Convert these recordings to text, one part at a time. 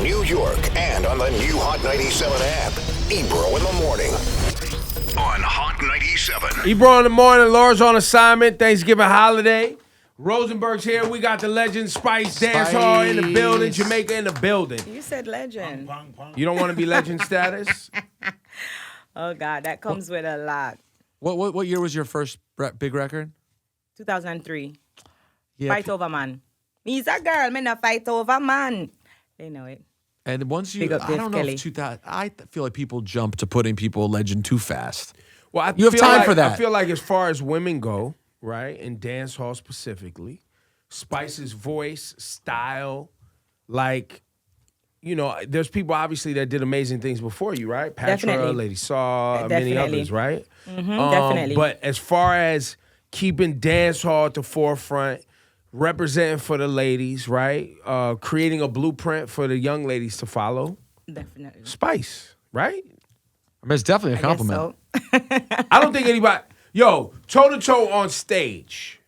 New York and on the new Hot 97 app. Ebro in the morning on Hot 97. Ebro in the morning. Laura's on assignment. Thanksgiving holiday. Rosenberg's here. We got the legend Spice Dance Hall in the building. Jamaica in the building. You said legend. You don't want to be legend status? Oh, God. That comes with a lot. What year was your first big record? 2003. Yeah. Fight over man. Me's a girl. Me not fight over man. They know it. And once you, Big up I Dave don't know Kelly. if 2000, I feel like people jump to putting people legend too fast. Well, You have feel time like, for that. I feel like as far as women go, right, in dance hall specifically, Spice's voice, style, like, you know, there's people obviously that did amazing things before you, right? Patra, Definitely. Lady Saw, many Definitely. others, right? Definitely. But as far as keeping dance hall at the forefront, representing for the ladies, right? Creating a blueprint for the young ladies to follow, Definitely. Spice, right? I mean, it's definitely a I guess compliment. so. I don't think anybody, toe-to-toe on stage.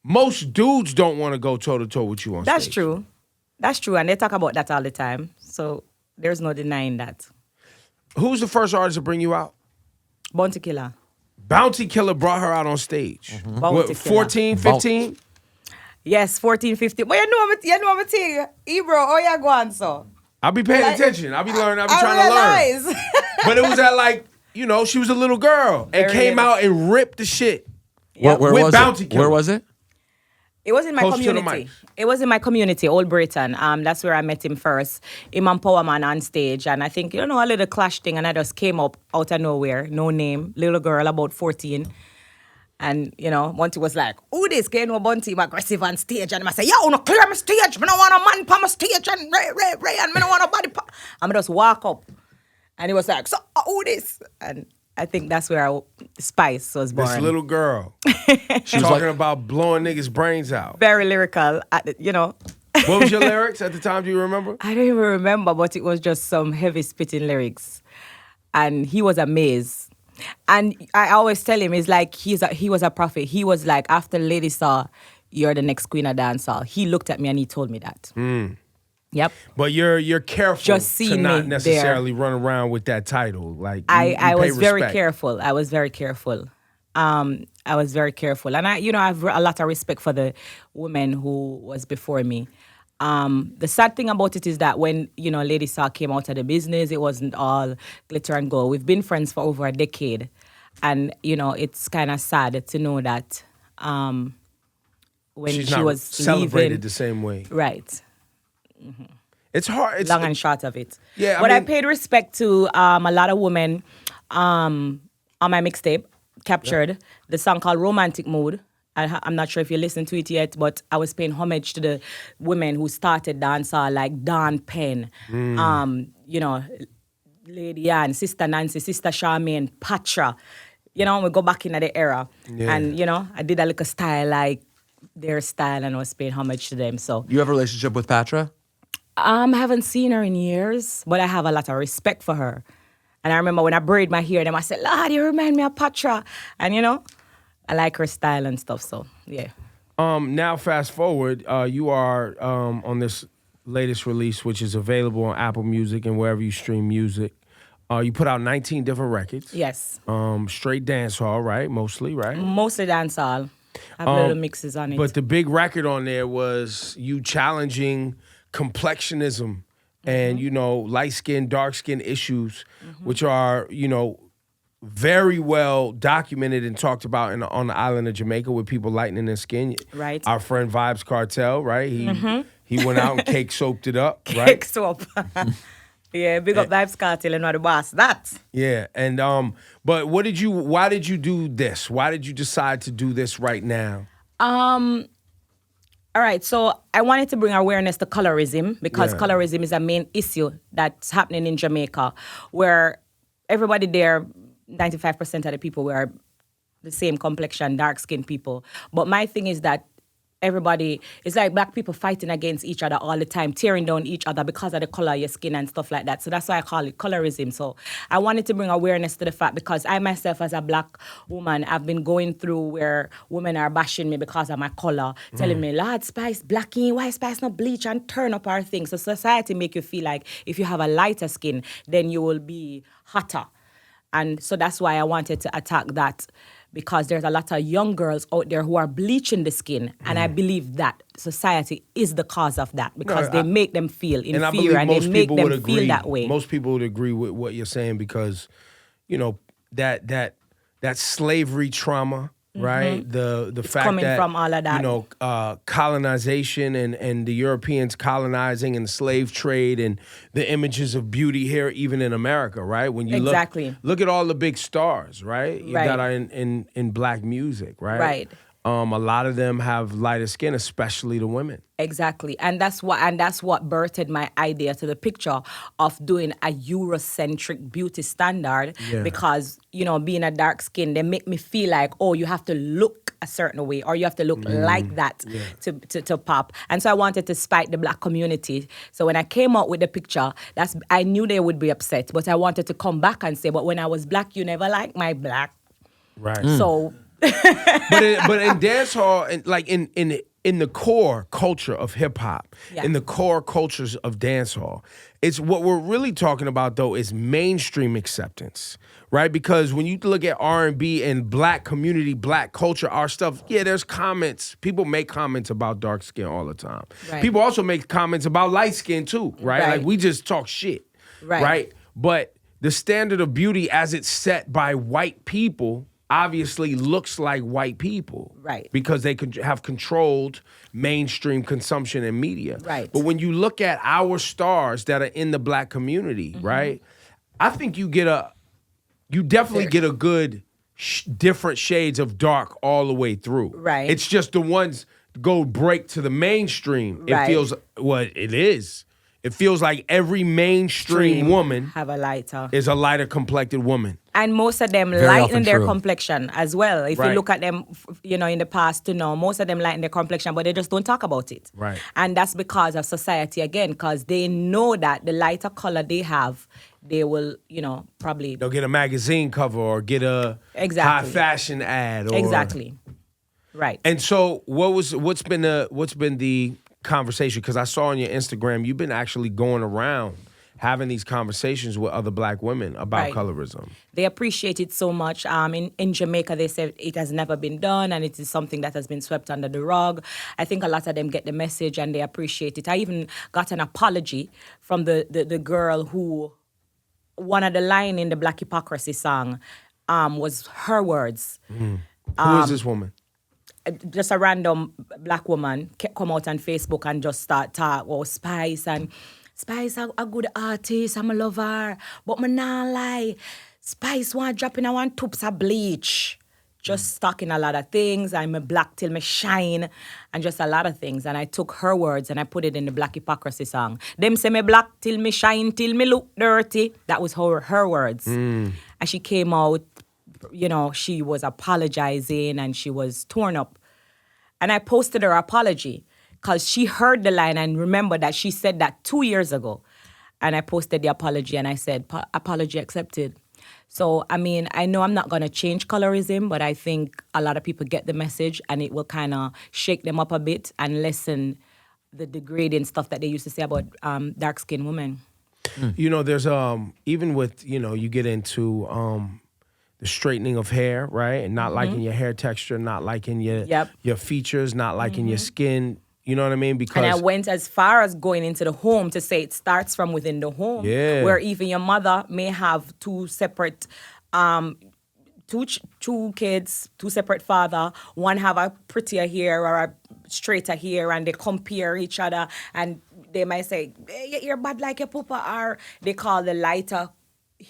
Most dudes don't want to go toe-to-toe with you on That's stage. true. That's true. And they talk about that all the time. So there's no denying that. Who's the first artist to bring you out? Bounty Killer. Bounty Killer brought her out on stage. Bounty What, Killer. 14, 15? Yes, 14, 15. But you know what I'm telling you. Ebro, oh, you go on, so. I'll be paying Like- attention. I'll be learning. I'll be I trying to learn. realize. But it was at like, you know, she was a little girl and Very came little. out and ripped the shit. Where With was Bounty it? Killer. Where was it? It was in my Close to the community. mic. It was in my community, Old Britain. That's where I met him first. Him and Power Man on stage. And I think, a little clash thing. And I just came up out of nowhere. No name. Little girl, about 14. And, Monty was like, who this? Can you know Bunty? I'm aggressive on stage. And I say, yo, no clear my stage. I don't want a man on my stage. And Ray. And I don't want a body. I'm just walk up. And he was like, so who this? And I think that's where Spice was born. This little girl. She was talking like, about blowing niggas' brains out. Very lyrical, What was your lyrics at the time? Do you remember? I don't even remember, but it was just some heavy spitting lyrics. And he was amazed. And I always tell him, it's like he was a prophet. He was like, after Lady Saw, you're the next queen of dancehall. He looked at me and he told me that. Yep. But you're careful Just to seeing not me necessarily run around with that title. Like I pay was very respect. careful. I was very careful. I was very careful. And I have a lot of respect for the woman who was before me. The sad thing about it is that when, Lady Saw came out of the business, it wasn't all glitter and gold. We've been friends for over a decade. And, it's kind of sad to know that when She's she not was celebrated leaving, the same way. right. It's hard. It's Long and short of it. Yeah, I But I mean- paid respect to a lot of women on my mixtape, captured the song called Romantic Mood. I'm not sure if you listened to it yet, but I was paying homage to the women who started dancehall, like Dawn Penn, Lady Ann, Sister Nancy, Sister Charmaine, Patra. We go back into the era. Yeah. And, I did a little style like their style and I was paying homage to them. So you have a relationship with Patra? I haven't seen her in years, but I have a lot of respect for her. And I remember when I braid my hair, I said, Lord, you remind me of Patra. And, I like her style and stuff, so, yeah. Now, fast forward, you are on this latest release, which is available on Apple Music and wherever you stream music. You put out 19 different records. Yes. Straight dancehall, right? Mostly, right? Mostly dancehall. I have little mixes on it. But the big record on there was you challenging complexionism and, light skin, dark skin issues, which are, very well documented and talked about on the island of Jamaica with people lightening their skin. Right. Our friend Vibes Cartel, right? He went out and cake soaped it up, right? Cake soap. Yeah, big up Vibes Cartel and not the boss. That. Yeah, and but why did you do this? Why did you decide to do this right now? All right, so I wanted to bring awareness to colorism because colorism is a main issue that's happening in Jamaica where everybody there, 95% of the people were the same complexion, dark-skinned people. But my thing is that everybody, it's like black people fighting against each other all the time, tearing down each other because of the color of your skin and stuff like that. So that's why I call it colorism. So I wanted to bring awareness to the fact, because I myself as a black woman, I've been going through where women are bashing me because of my color, telling me, Lord Spice, blacking, why Spice not bleach and turn up our things. So society make you feel like if you have a lighter skin, then you will be hotter. And so that's why I wanted to attack that, because there's a lot of young girls out there who are bleaching the skin. And I believe that society is the cause of that, because they make them feel inferior and they make them feel that way. Most people would agree with what you're saying, because, you know, that slavery trauma, right? The fact coming that, from all of that. you know, colonization and the Europeans colonizing and the slave trade and the images of beauty here, even in America, right? When you look at all the big stars, right? That are in black music, right? Right. A lot of them have lighter skin, especially the women. Exactly. And that's what birthed my idea to the picture of doing a Eurocentric beauty standard. Yeah. Because, you know, being a dark skin, they make me feel like, oh, you have to look a certain way, or you have to look like that to pop. And so I wanted to spite the black community. So when I came out with the picture, I knew they would be upset, but I wanted to come back and say, but when I was black, you never liked my black. Right. So but in dance hall, and like in the core culture of hip hop, in the core cultures of dance hall, it's what we're really talking about though is mainstream acceptance, right? Because when you look at R&B and black community, black culture, our stuff, there's comments. People make comments about dark skin all the time. Right. People also make comments about light skin too, right? Like we just talk shit, right? But the standard of beauty as it's set by white people obviously looks like white people. Right. Because they have controlled mainstream consumption and media. Right. But when you look at our stars that are in the black community, right, I think you definitely get a good different shades of dark all the way through. Right. It's just the ones break to the mainstream. Right. It feels what it is. It feels like every mainstream woman have a lighter. Is a lighter complected woman. And most of them lighten their complexion as well. If you look at them, you know, in the past to now, most of them lighten their complexion, but they just don't talk about it. Right. And that's because of society, again, because they know that the lighter color they have, they will, you know, probably... They'll get a magazine cover or get a high fashion ad. Or, exactly. Right. And so what's been the conversation? Because I saw on your Instagram, you've been actually going around having these conversations with other black women about colorism. They appreciate it so much. In Jamaica, they said it has never been done and it is something that has been swept under the rug. I think a lot of them get the message and they appreciate it. I even got an apology from the girl who, one of the line in the Black Hypocrisy song was her words. Who is this woman? Just a random black woman come out on Facebook and just start talk about Spice, and Spice a good artist, I'm a lover, but me nah lie, Spice want dropping I want tubes of bleach. Just talking a lot of things. I'm a black till me shine, and just a lot of things. And I took her words and I put it in the Black Hypocrisy song. Them say me black till me shine, till me look dirty. That was her words. And she came out, you know, she was apologizing and she was torn up. And I posted her apology because she heard the line and remembered that she said that 2 years ago. And I posted the apology and I said, apology accepted. So, I mean, I know I'm not going to change colorism, but I think a lot of people get the message and it will kind of shake them up a bit and lessen the degrading stuff that they used to say about dark-skinned women. You know, there's, even with, you know, you get into the straightening of hair, right? And not liking your hair texture, not liking your features, not liking your skin. You know what I mean? Because and I went as far as going into the home to say it starts from within the home. Yeah. Where even your mother may have two separate, two kids, two separate father. One have a prettier hair or a straighter hair, and they compare each other. And they might say, hey, you're bad like your papa. Or they call the lighter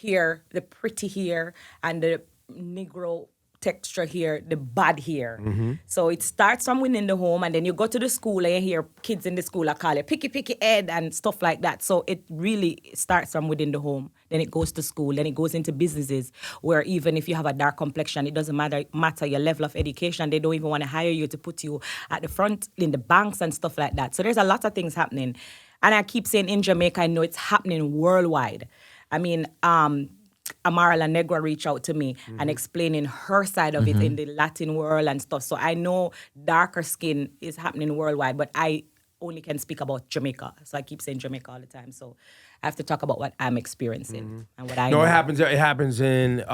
hair the pretty hair, and the Negro texture here, the bad here. Mm-hmm. So it starts from within the home, and then you go to the school and you hear kids in the school are call you picky head and stuff like that. So it really starts from within the home. Then it goes to school, then it goes into businesses where even if you have a dark complexion, it doesn't matter your level of education. They don't even want to hire you to put you at the front in the banks and stuff like that. So there's a lot of things happening. And I keep saying in Jamaica, I know it's happening worldwide. I mean, Amara La Negra reached out to me and explaining her side of it in the Latin world and stuff. So I know darker skin is happening worldwide, but I only can speak about Jamaica. So I keep saying Jamaica all the time. So I have to talk about what I'm experiencing and what I know. No, it happens in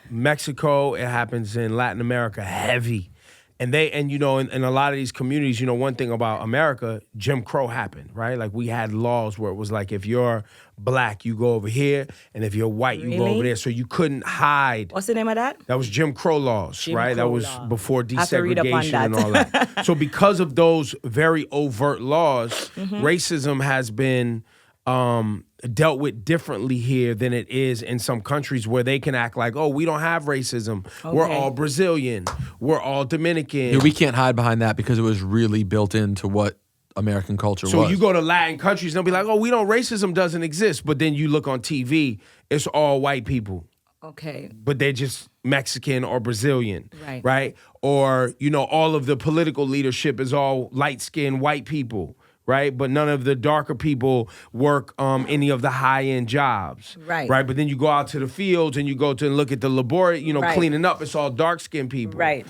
Mexico. It happens in Latin America heavy. And you know, in a lot of these communities, you know, one thing about America, Jim Crow happened, right? Like we had laws where it was like if you're black, you go over here, and if you're white, you go over there. So you couldn't hide. What's the name of that? That was Jim Crow laws, right? That was before I have to read up on desegregation and that. all that. So because of those very overt laws, racism has been dealt with differently here than it is in some countries where they can act like, oh, we don't have racism. Okay. We're all Brazilian. We're all Dominican. Yeah, we can't hide behind that because it was really built into what American culture was. So you go to Latin countries, they'll be like, oh, racism doesn't exist. But then you look on TV, it's all white people. Okay. But they're just Mexican or Brazilian, right? Or, you know, all of the political leadership is all light-skinned white people, right? But none of the darker people work any of the high-end jobs, right? But then you go out to the fields and you go to look at the laboratory, you know, cleaning up. It's all dark-skinned people, right?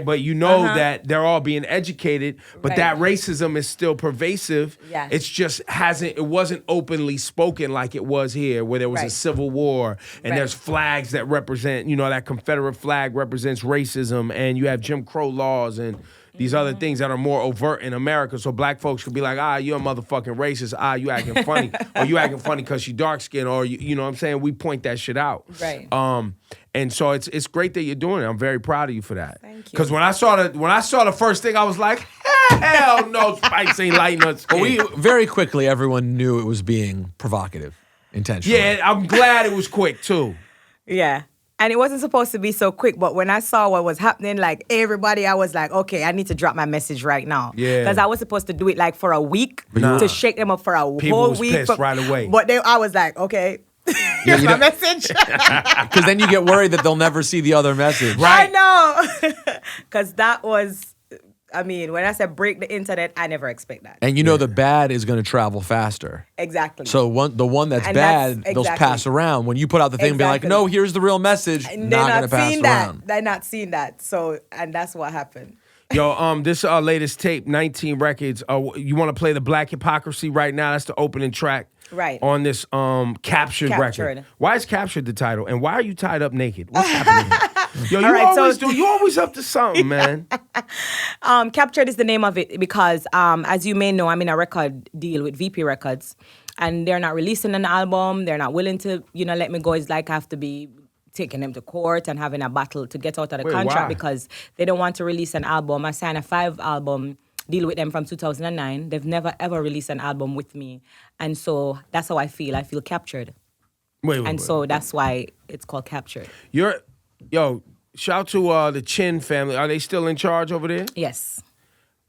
But you know that they're all being educated, but that racism is still pervasive. Yes. It's just it wasn't openly spoken like it was here, where there was a civil war and there's flags that represent, you know, that Confederate flag represents racism, and you have Jim Crow laws and these other things that are more overt in America. So black folks could be like, you're a motherfucking racist. You acting funny. Or you acting funny because you dark skinned. Or, you know what I'm saying? We point that shit out. Right. And so it's great that you're doing it. I'm very proud of you for that. Thank you. Because when I saw the first thing, I was like, hell no, Spikes ain't lighting us. But we very quickly, everyone knew it was being provocative, intentionally. Yeah, I'm glad it was quick, too. Yeah. And it wasn't supposed to be so quick, but when I saw what was happening, like everybody, I was like, okay, I need to drop my message right now. Yeah. Because I was supposed to do it like for a week to shake them up for a whole was week. Pissed right away. But I was like, okay, here's my message. Because then you get worried that they'll never see the other message. Right. I know. Because that was, I mean, when I said break the internet, I never expect that. And you know the bad is going to travel faster. Exactly. So the one that's And bad, that's they'll pass around. When you put out the thing and be like, no, here's the real message, and not going to pass around. They're not seeing that. So, and that's what happened. Yo, this latest tape, 19 records. You want to play the Black Hypocrisy right now? That's the opening track. Right. On this Captured record. Why is Captured the title? And why are you tied up naked? What's happening? Yo, you always up to something, man. Captured is the name of it because, as you may know, I'm in a record deal with VP Records, and they're not releasing an album. They're not willing to, let me go. It's like I have to be taking them to court and having a battle to get out of the contract because they don't want to release an album. I signed a 5-album deal with them from 2009. They've never, ever released an album with me. And so that's how I feel. I feel captured. So that's why it's called Captured. Shout to the Chin family. Are they still in charge over there? Yes.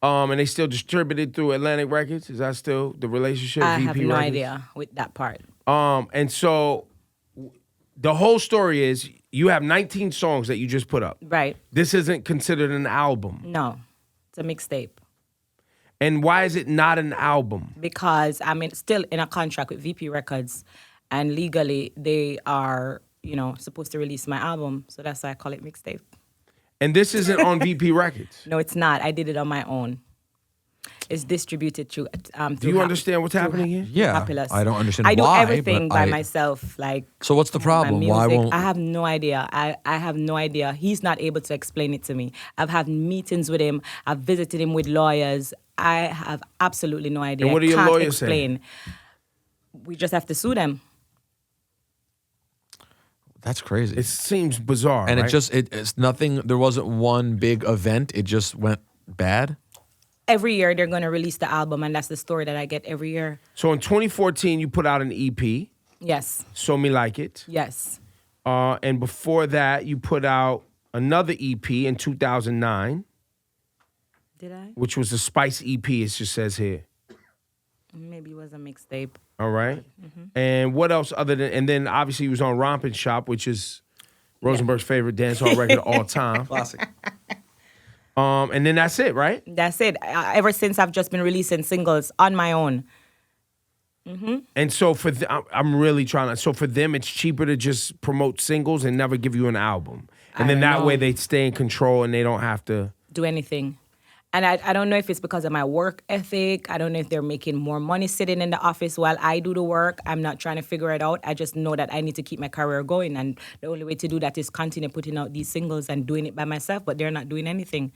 And they still distributed through Atlantic Records? Is that still the relationship? I VP have no Records? idea with that part. And so the whole story is you have 19 songs that you just put up. Right. This isn't considered an album. No. It's a mixtape. And why is it not an album? Because I'm still in a contract with VP Records, and legally they are, supposed to release my album. So that's why I call it mixtape. And this isn't on VP Records? No, it's not. I did it on my own. It's distributed through. Do you understand what's happening here? Yeah, Happilus. I don't understand why. why. I do everything by myself. So what's the problem? Why won't? I have no idea. I have no idea. He's not able to explain it to me. I've had meetings with him. I've visited him with lawyers. I have absolutely no idea. And what do your lawyers say? We just have to sue them. That's crazy. It seems bizarre, and right? it's nothing. There wasn't one big event. It just went bad. Every year they're going to release the album, and that's the story that I get every year. So in 2014, you put out an EP. Yes. So Me Like It. Yes. And before that, you put out another EP in 2009, Did I? which was the Spice EP, it just says here. Maybe it was a mixtape. All right. And what else other than, and then obviously he was on Rompin' Shop, which is Rosenberg's favorite dancehall record of all time. Classic. And then that's it, right? That's it. Ever since I've just been releasing singles on my own. And so for I'm really trying to. So for them, it's cheaper to just promote singles and never give you an album, and then that way they stay in control and they don't have to do anything. And I don't know if it's because of my work ethic. I don't know if they're making more money sitting in the office while I do the work. I'm not trying to figure it out. I just know that I need to keep my career going, and the only way to do that is continue putting out these singles and doing it by myself. But they're not doing anything.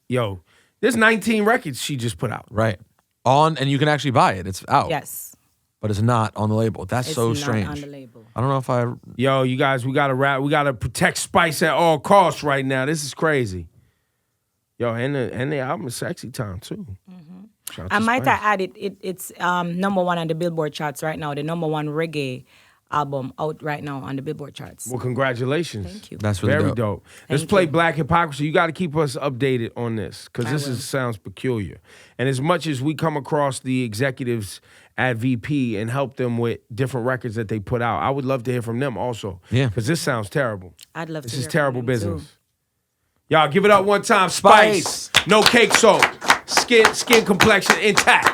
Yo. There's 19 records she just put out. Right. And you can actually buy it. It's out. Yes. But it's not on the label. That's It's so not strange. on the label. I don't know if I. Yo, you guys, we gotta protect Spice at all costs right now. This is crazy. Yo, and the album is Sexy Time too. Shout out to I might Spice. add it's number one on the Billboard charts right now. The number one reggae album out right now on the Billboard charts. Well, congratulations. Thank you. That's really Very dope. dope. Let's Thank play you. Black Hypocrisy. You got to keep us updated on this because this sounds peculiar. And as much as we come across the executives at VP and help them with different records that they put out, I would love to hear from them also. Yeah. Because this sounds terrible. I'd love This to is hear from terrible them, business. too. Y'all give it up one time. Spice. No cake soap. Skin complexion intact.